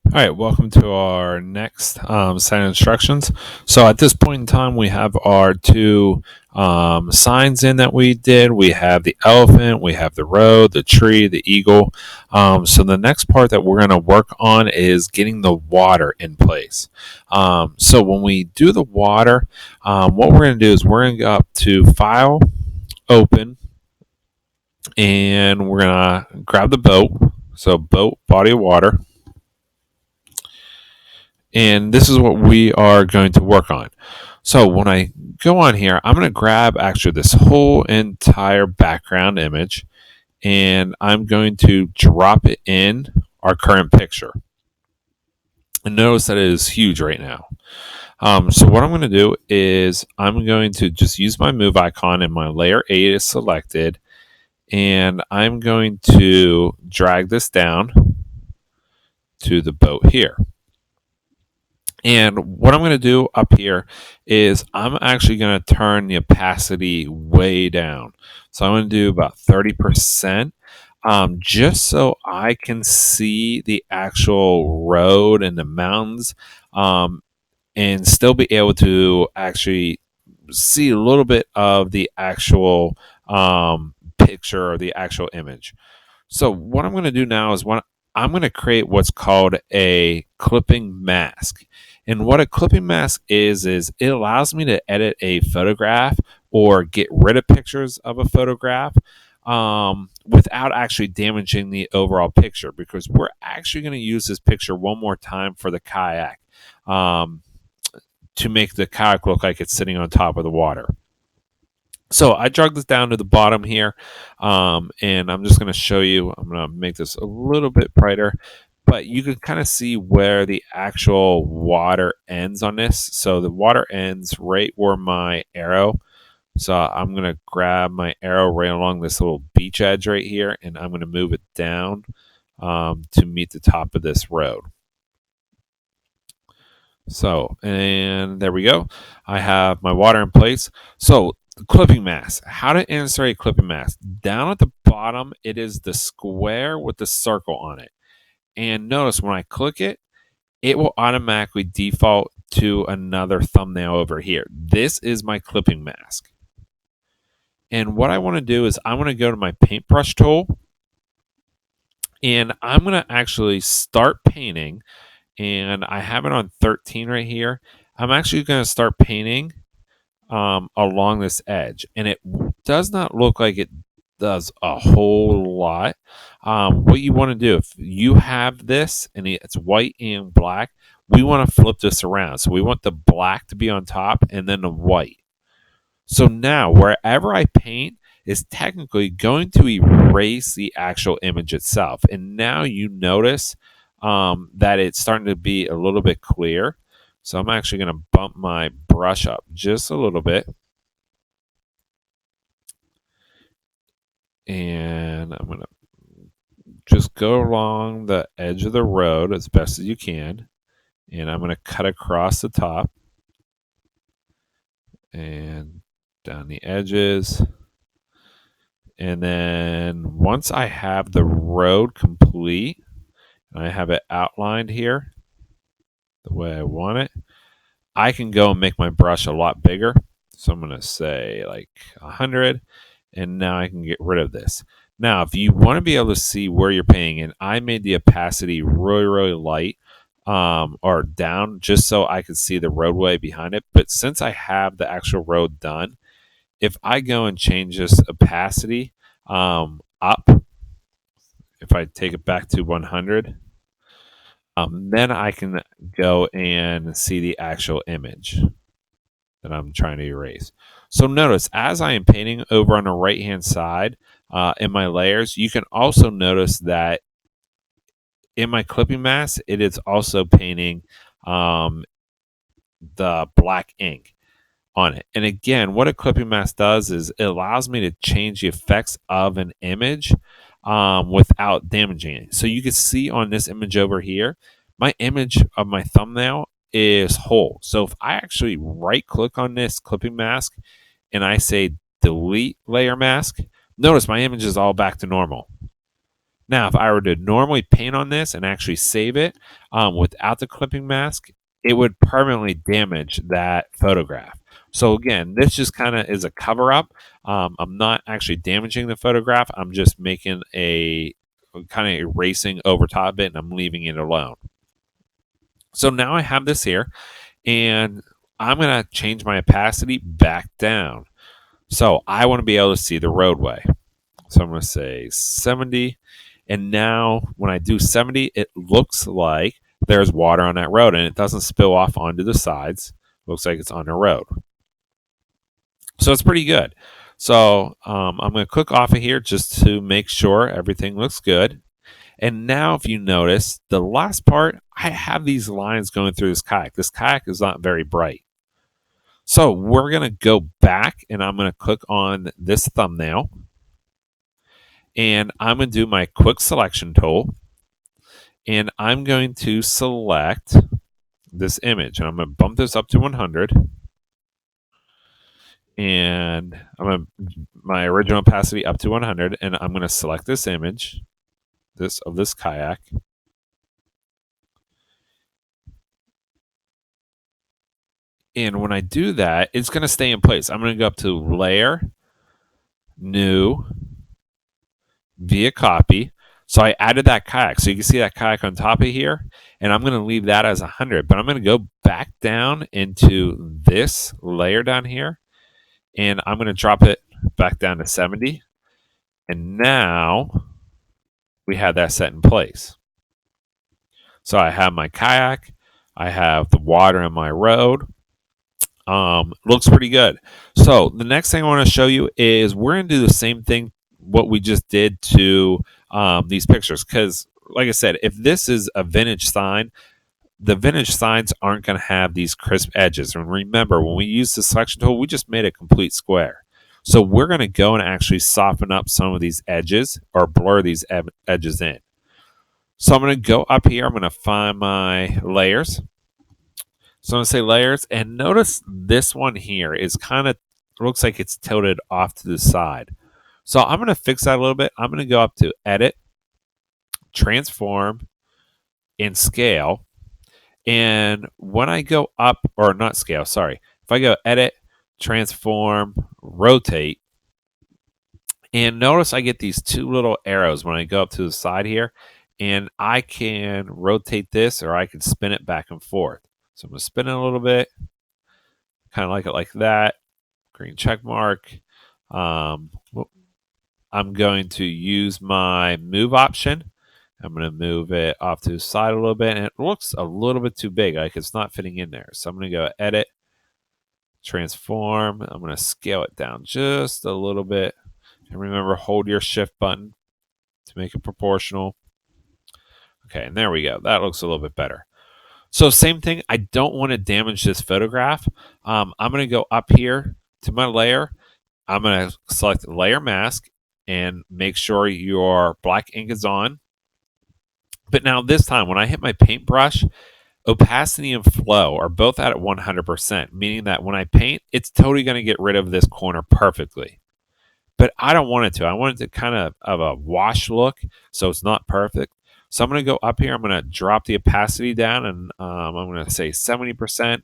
All right, welcome to our next set of instructions. So at this point in time, we have our two signs in that we did. We have the elephant, we have the road, the tree, the eagle. So the next part that we're going to work on is getting the water in place. So when we do the water, what we're going to do is we're going to go up to File, Open, and we're going to grab the boat. So boat, body of water. And this is what we are going to work on. So when I go on here, I'm going to grab actually this whole entire background image and I'm going to drop it in our current picture. And notice that it is huge right now. So what I'm going to do is I'm going to just use my move icon and my layer 8 is selected. And I'm going to drag this down to the boat here. And what I'm going to do up here is I'm actually going to turn the opacity way down. So I'm going to do about 30%, just so I can see the actual road and the mountains, and still be able to actually see a little bit of the actual picture or the actual image. So what I'm going to do now is I'm going to create what's called a clipping mask. And what a clipping mask is it allows me to edit a photograph or get rid of pictures of a photograph without actually damaging the overall picture, because we're actually going to use this picture one more time for the kayak to make the kayak look like it's sitting on top of the water. So I drug this down to the bottom here, and I'm just going to show you. I'm going to make this a little bit brighter, but you can kind of see where the actual water ends on this. So the water ends right where my arrow. So I'm going to grab my arrow right along this little beach edge right here, and I'm going to move it down to meet the top of this road. So, and there we go. I have my water in place. So, clipping mask. How to insert a clipping mask. Down at the bottom, it is the square with the circle on it. And notice when I click it, it will automatically default to another thumbnail over here. This is my clipping mask. And what I want to do is I want to go to my paintbrush tool and I'm going to actually start painting. And I have it on 13 right here. I'm actually going to start painting along this edge, and it does not look like it does a whole lot. What you want to do, if you have this and it's white and black, we want to flip this around. So we want the black to be on top and then the white. So now wherever I paint is technically going to erase the actual image itself. And now you notice that it's starting to be a little bit clear. So I'm actually going to bump my brush up just a little bit. And I'm going to just go along the edge of the road as best as you can. And I'm going to cut across the top and down the edges. And then once I have the road complete, and I have it outlined here the way I want it, I can go and make my brush a lot bigger. So I'm going to say like 100, and now I can get rid of this. Now, if you want to be able to see where you're painting, and I made the opacity really, really light or down just so I could see the roadway behind it. But since I have the actual road done, if I go and change this opacity up, if I take it back to 100, then I can go and see the actual image that I'm trying to erase. So notice as I am painting over on the right hand side in my layers, you can also notice that in my clipping mask, it is also painting the black ink on it. And again, what a clipping mask does is it allows me to change the effects of an image without damaging it. So you can see on this image over here, my image of my thumbnail is whole. So if I actually right click on this clipping mask and I say delete layer mask, notice my image is all back to normal. Now, if I were to normally paint on this and actually save it without the clipping mask, it would permanently damage that photograph. So again, this just kind of is a cover up. I'm not actually damaging the photograph. I'm just making a kind of erasing over top of it, and I'm leaving it alone. So now I have this here, and I'm going to change my opacity back down. So I want to be able to see the roadway. So I'm going to say 70. And now when I do 70, it looks like there's water on that road and it doesn't spill off onto the sides. Looks like it's on the road. So it's pretty good. So I'm going to click off of here just to make sure everything looks good. And now, if you notice, the last part, I have these lines going through this kayak. This kayak is not very bright. So we're going to go back and I'm going to click on this thumbnail. And I'm going to do my quick selection tool. And I'm going to select this image. And I'm going to bump this up to 100. And I'm going to my original opacity up to 100. And I'm going to select this image of this kayak. And when I do that, it's going to stay in place. I'm going to go up to Layer, New, Via Copy. So I added that kayak. So you can see that kayak on top of here. And I'm going to leave that as 100. But I'm going to go back down into this layer down here. And I'm going to drop it back down to 70. And now we have that set in place. So I have my kayak. I have the water in my road. Looks pretty good. So the next thing I want to show you is we're going to do the same thing what we just did to these pictures. Because, like I said, if this is a vintage sign, the vintage signs aren't going to have these crisp edges. And remember, when we use the selection tool, we just made a complete square. So we're going to go and actually soften up some of these edges or blur these edges in. So I'm going to go up here. I'm going to find my layers. So I'm going to say layers, and notice this one here is kind of looks like it's tilted off to the side. So I'm going to fix that a little bit. I'm going to go up to Edit, Transform, and Scale. And when I go up, or not scale, sorry, if I go Edit, Transform, Rotate, and notice I get these two little arrows when I go up to the side here, and I can rotate this or I can spin it back and forth. So I'm going to spin it a little bit, kind of like it like that. Green check mark. I'm going to use my move option. I'm going to move it off to the side a little bit, and it looks a little bit too big, like it's not fitting in there. So I'm going to go Edit, Transform. I'm going to scale it down just a little bit. And remember, hold your Shift button to make it proportional. Okay, and there we go. That looks a little bit better. So same thing, I don't want to damage this photograph. I'm going to go up here to my layer. I'm going to select Layer Mask and make sure your black ink is on. But now this time, when I hit my paintbrush, opacity and flow are both at 100%, meaning that when I paint, it's totally going to get rid of this corner perfectly. But I don't want it to. I want it to kind of a wash look, so it's not perfect. So I'm going to go up here. I'm going to drop the opacity down, and I'm going to say 70%.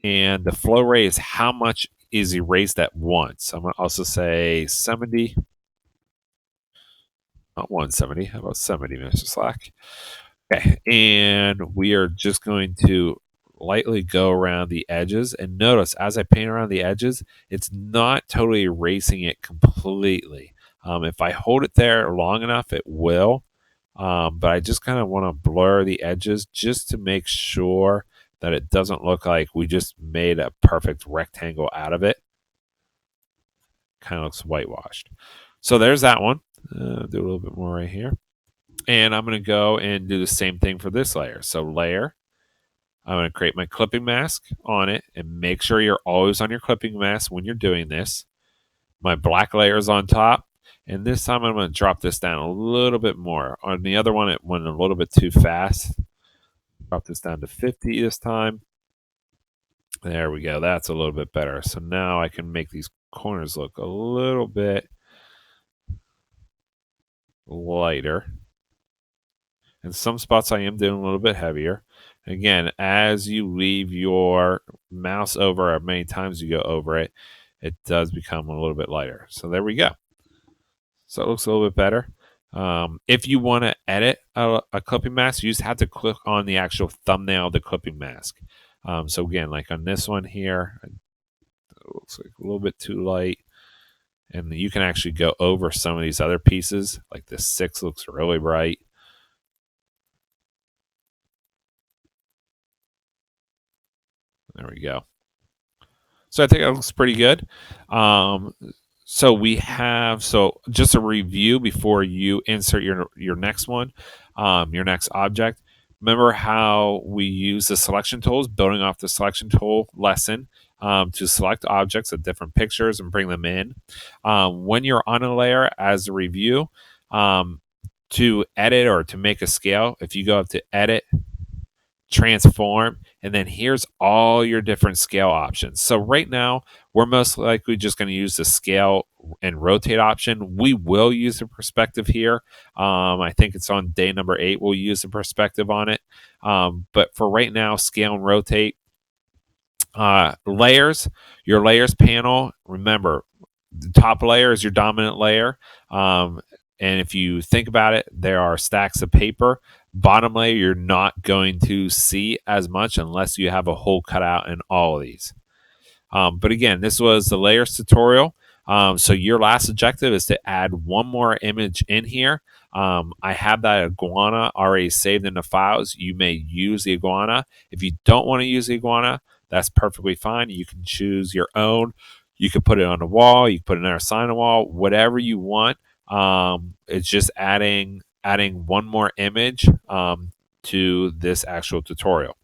And the flow rate is how much is erased at once. I'm going to also say 70. Not 170. How about 70, Mr. Slack? Okay. And we are just going to lightly go around the edges. And notice as I paint around the edges, it's not totally erasing it completely. If I hold it there long enough, it will. But I just kind of want to blur the edges just to make sure that it doesn't look like we just made a perfect rectangle out of it. Kind of looks whitewashed. So there's that one. Do a little bit more right here. And I'm going to go and do the same thing for this layer. So layer, I'm going to create my clipping mask on it and make sure you're always on your clipping mask when you're doing this. My black layer is on top. And this time I'm going to drop this down a little bit more. On the other one, it went a little bit too fast. Drop this down to 50 this time. There we go. That's a little bit better. So now I can make these corners look a little bit lighter. In some spots, I am doing a little bit heavier. Again, as you leave your mouse over, or many times you go over it, it does become a little bit lighter. So there we go. So it looks a little bit better. If you want to edit a clipping mask, you just have to click on the actual thumbnail of the clipping mask. So again, like on this one here, it looks like a little bit too light. And you can actually go over some of these other pieces. Like this 6 looks really bright. There we go. So I think it looks pretty good. Um, so just a review before you insert your next one, your next object. Remember how we use the selection tools, building off the selection tool lesson, to select objects of different pictures and bring them in. When you're on a layer, as a review, to edit or to make a scale, if you go up to edit, transform, and then here's all your different scale options. So right now, we're most likely just going to use the scale and rotate option. We will use the perspective here. I think it's on day number 8. We'll use the perspective on it. But for right now, scale and rotate. Layers, your layers panel. Remember, the top layer is your dominant layer. And if you think about it, there are stacks of paper. Bottom layer, you're not going to see as much unless you have a hole cut out in all of these. But again, this was the layers tutorial. So your last objective is to add one more image in here. I have that iguana already saved in the files. You may use the iguana. If you don't want to use the iguana, that's perfectly fine. You can choose your own. You can put it on the wall. You can put another sign on the wall. Whatever you want. It's just adding one more image to this actual tutorial.